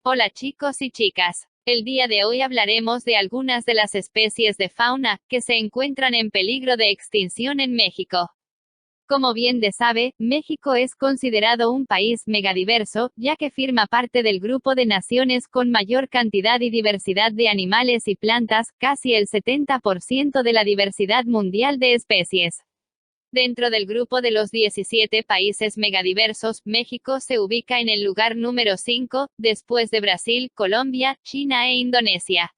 Hola chicos y chicas. El día de hoy hablaremos de algunas de las especies de fauna que se encuentran en peligro de extinción en México. Como bien de sabe, México es considerado un país megadiverso, ya que forma parte del grupo de naciones con mayor cantidad y diversidad de animales y plantas, casi el 70% de la diversidad mundial de especies. Dentro del grupo de los 17 países megadiversos, México se ubica en el lugar número 5, después de Brasil, Colombia, China e Indonesia.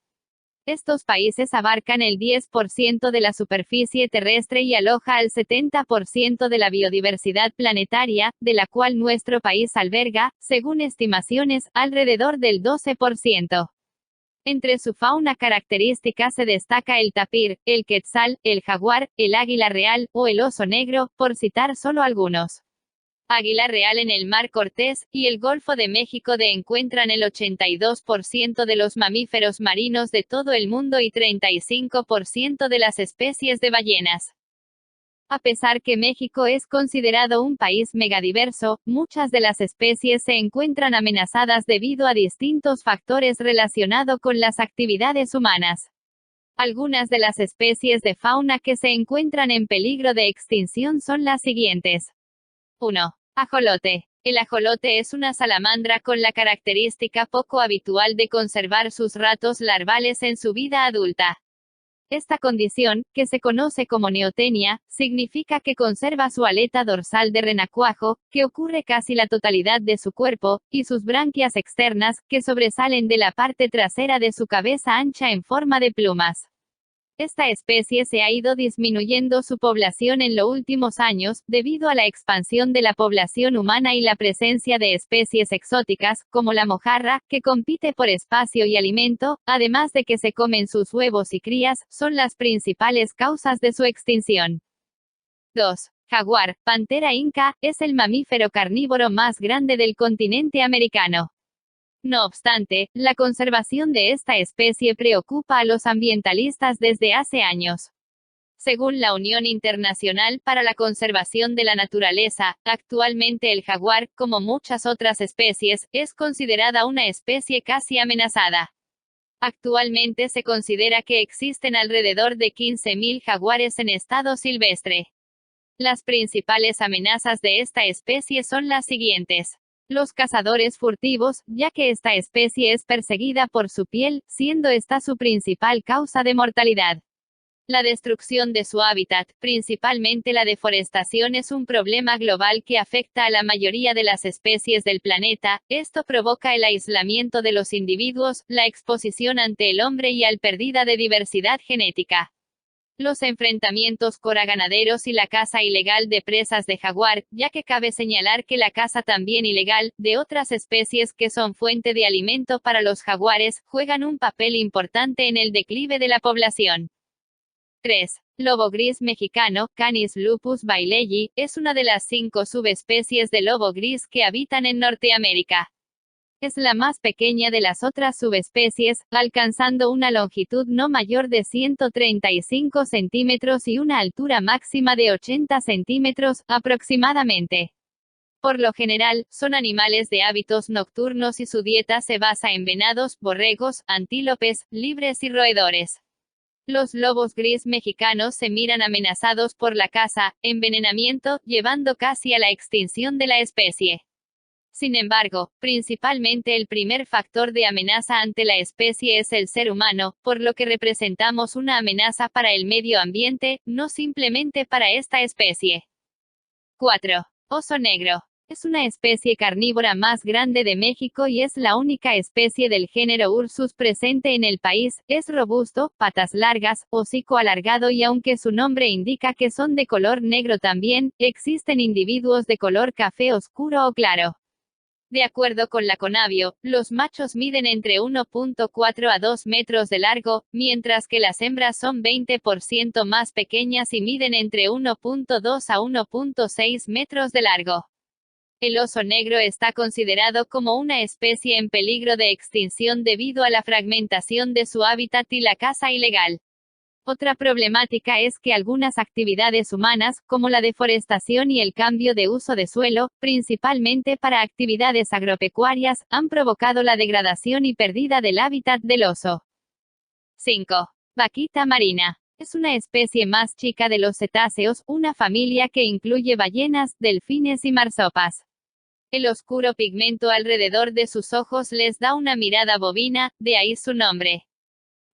Estos países abarcan el 10% de la superficie terrestre y aloja al 70% de la biodiversidad planetaria, de la cual nuestro país alberga, según estimaciones, alrededor del 12%. Entre su fauna característica se destaca el tapir, el quetzal, el jaguar, el águila real, o el oso negro, por citar solo algunos. Águila real en el Mar Cortés y el Golfo de México encuentran el 82% de los mamíferos marinos de todo el mundo y 35% de las especies de ballenas. A pesar que México es considerado un país megadiverso, muchas de las especies se encuentran amenazadas debido a distintos factores relacionados con las actividades humanas. Algunas de las especies de fauna que se encuentran en peligro de extinción son las siguientes. 1. Ajolote. El ajolote es una salamandra con la característica poco habitual de conservar sus ratos larvales en su vida adulta. Esta condición, que se conoce como neotenia, significa que conserva su aleta dorsal de renacuajo, que ocurre casi la totalidad de su cuerpo, y sus branquias externas, que sobresalen de la parte trasera de su cabeza ancha en forma de plumas. Esta especie se ha ido disminuyendo su población en los últimos años, debido a la expansión de la población humana y la presencia de especies exóticas, como la mojarra, que compite por espacio y alimento, además de que se comen sus huevos y crías, son las principales causas de su extinción. 2. Jaguar, Pantera inca, es el mamífero carnívoro más grande del continente americano. No obstante, la conservación de esta especie preocupa a los ambientalistas desde hace años. Según la Unión Internacional para la Conservación de la Naturaleza, actualmente el jaguar, como muchas otras especies, es considerada una especie casi amenazada. Actualmente se considera que existen alrededor de 15.000 jaguares en estado silvestre. Las principales amenazas de esta especie son las siguientes. Los cazadores furtivos, ya que esta especie es perseguida por su piel, siendo esta su principal causa de mortalidad. La destrucción de su hábitat, principalmente la deforestación, es un problema global que afecta a la mayoría de las especies del planeta. Esto provoca el aislamiento de los individuos, la exposición ante el hombre y la pérdida de diversidad genética. Los enfrentamientos ganaderos y la caza ilegal de presas de jaguar, ya que cabe señalar que la caza también ilegal, de otras especies que son fuente de alimento para los jaguares, juegan un papel importante en el declive de la población. 3. Lobo gris mexicano, Canis lupus bailey, es una de las 5 subespecies de lobo gris que habitan en Norteamérica. Es la más pequeña de las otras subespecies, alcanzando una longitud no mayor de 135 centímetros y una altura máxima de 80 centímetros, aproximadamente. Por lo general, son animales de hábitos nocturnos y su dieta se basa en venados, borregos, antílopes, libres y roedores. Los lobos gris mexicanos se miran amenazados por la caza, envenenamiento, llevando casi a la extinción de la especie. Sin embargo, principalmente el primer factor de amenaza ante la especie es el ser humano, por lo que representamos una amenaza para el medio ambiente, no simplemente para esta especie. 4. Oso negro. Es una especie carnívora más grande de México y es la única especie del género Ursus presente en el país. Es robusto, patas largas, hocico alargado y aunque su nombre indica que son de color negro también, existen individuos de color café oscuro o claro. De acuerdo con la Conavio, los machos miden entre 1.4 a 2 metros de largo, mientras que las hembras son 20% más pequeñas y miden entre 1.2 a 1.6 metros de largo. El oso negro está considerado como una especie en peligro de extinción debido a la fragmentación de su hábitat y la caza ilegal. Otra problemática es que algunas actividades humanas, como la deforestación y el cambio de uso de suelo, principalmente para actividades agropecuarias, han provocado la degradación y pérdida del hábitat del oso. 5. Vaquita marina. Es una especie más chica de los cetáceos, una familia que incluye ballenas, delfines y marsopas. El oscuro pigmento alrededor de sus ojos les da una mirada bovina, de ahí su nombre.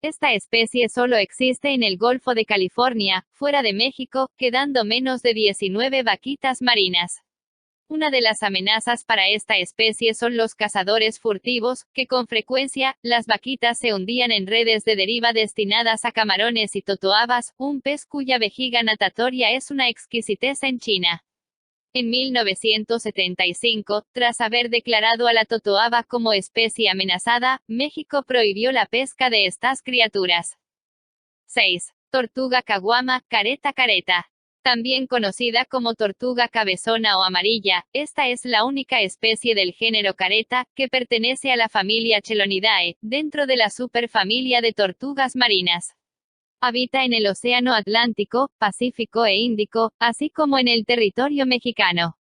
Esta especie solo existe en el Golfo de California, fuera de México, quedando menos de 19 vaquitas marinas. Una de las amenazas para esta especie son los cazadores furtivos, que con frecuencia, las vaquitas se hundían en redes de deriva destinadas a camarones y totoabas, un pez cuya vejiga natatoria es una exquisitez en China. En 1975, tras haber declarado a la totoaba como especie amenazada, México prohibió la pesca de estas criaturas. 6. Tortuga caguama, careta careta. También conocida como tortuga cabezona o amarilla, esta es la única especie del género careta, que pertenece a la familia Chelonidae, dentro de la superfamilia de tortugas marinas. Habita en el Océano Atlántico, Pacífico e Índico, así como en el territorio mexicano.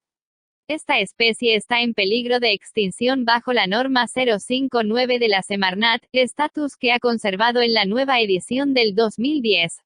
Esta especie está en peligro de extinción bajo la norma 059 de la Semarnat, estatus que ha conservado en la nueva edición del 2010.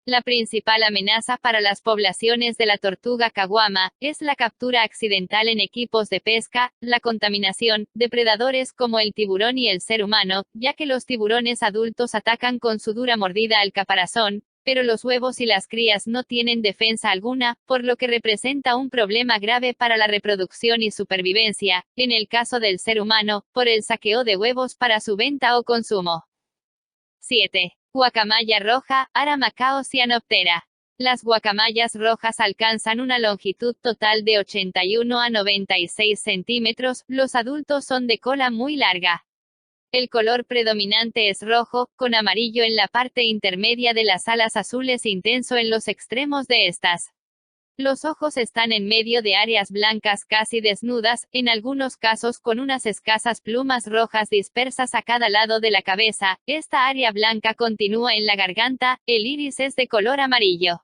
La principal amenaza para las poblaciones de la tortuga caguama es la captura accidental en equipos de pesca, la contaminación, depredadores como el tiburón y el ser humano, ya que los tiburones adultos atacan con su dura mordida al caparazón, pero los huevos y las crías no tienen defensa alguna, por lo que representa un problema grave para la reproducción y supervivencia, en el caso del ser humano, por el saqueo de huevos para su venta o consumo. 7. Guacamaya roja, Aramacao cyanoptera. Las guacamayas rojas alcanzan una longitud total de 81 a 96 centímetros, los adultos son de cola muy larga. El color predominante es rojo, con amarillo en la parte intermedia de las alas azules intenso en los extremos de estas. Los ojos están en medio de áreas blancas casi desnudas, en algunos casos con unas escasas plumas rojas dispersas a cada lado de la cabeza. Esta área blanca continúa en la garganta, el iris es de color amarillo.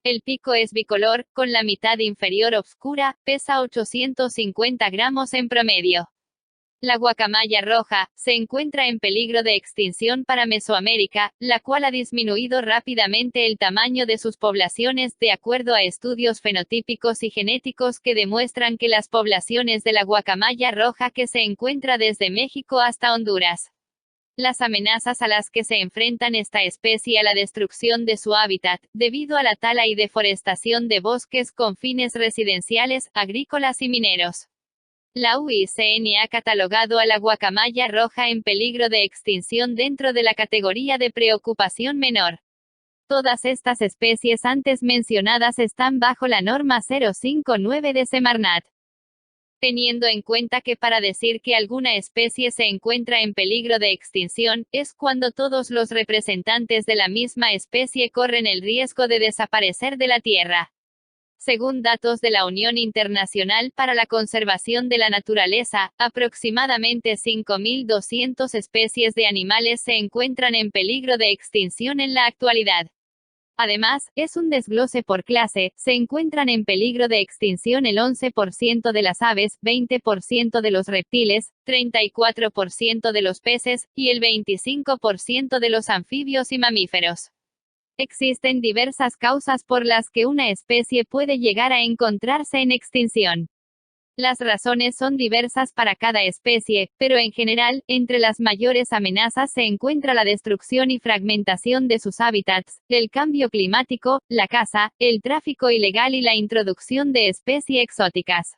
El pico es bicolor, con la mitad inferior oscura, pesa 850 gramos en promedio. La guacamaya roja se encuentra en peligro de extinción para Mesoamérica, la cual ha disminuido rápidamente el tamaño de sus poblaciones de acuerdo a estudios fenotípicos y genéticos que demuestran que las poblaciones de la guacamaya roja que se encuentra desde México hasta Honduras. Las amenazas a las que se enfrentan esta especie a la destrucción de su hábitat, debido a la tala y deforestación de bosques con fines residenciales, agrícolas y mineros. La UICN ha catalogado a la guacamaya roja en peligro de extinción dentro de la categoría de preocupación menor. Todas estas especies antes mencionadas están bajo la norma 059 de Semarnat. Teniendo en cuenta que para decir que alguna especie se encuentra en peligro de extinción, es cuando todos los representantes de la misma especie corren el riesgo de desaparecer de la Tierra. Según datos de la Unión Internacional para la Conservación de la Naturaleza, aproximadamente 5.200 especies de animales se encuentran en peligro de extinción en la actualidad. Además, es un desglose por clase, se encuentran en peligro de extinción el 11% de las aves, 20% de los reptiles, 34% de los peces, y el 25% de los anfibios y mamíferos. Existen diversas causas por las que una especie puede llegar a encontrarse en extinción. Las razones son diversas para cada especie, pero en general, entre las mayores amenazas se encuentra la destrucción y fragmentación de sus hábitats, el cambio climático, la caza, el tráfico ilegal y la introducción de especies exóticas.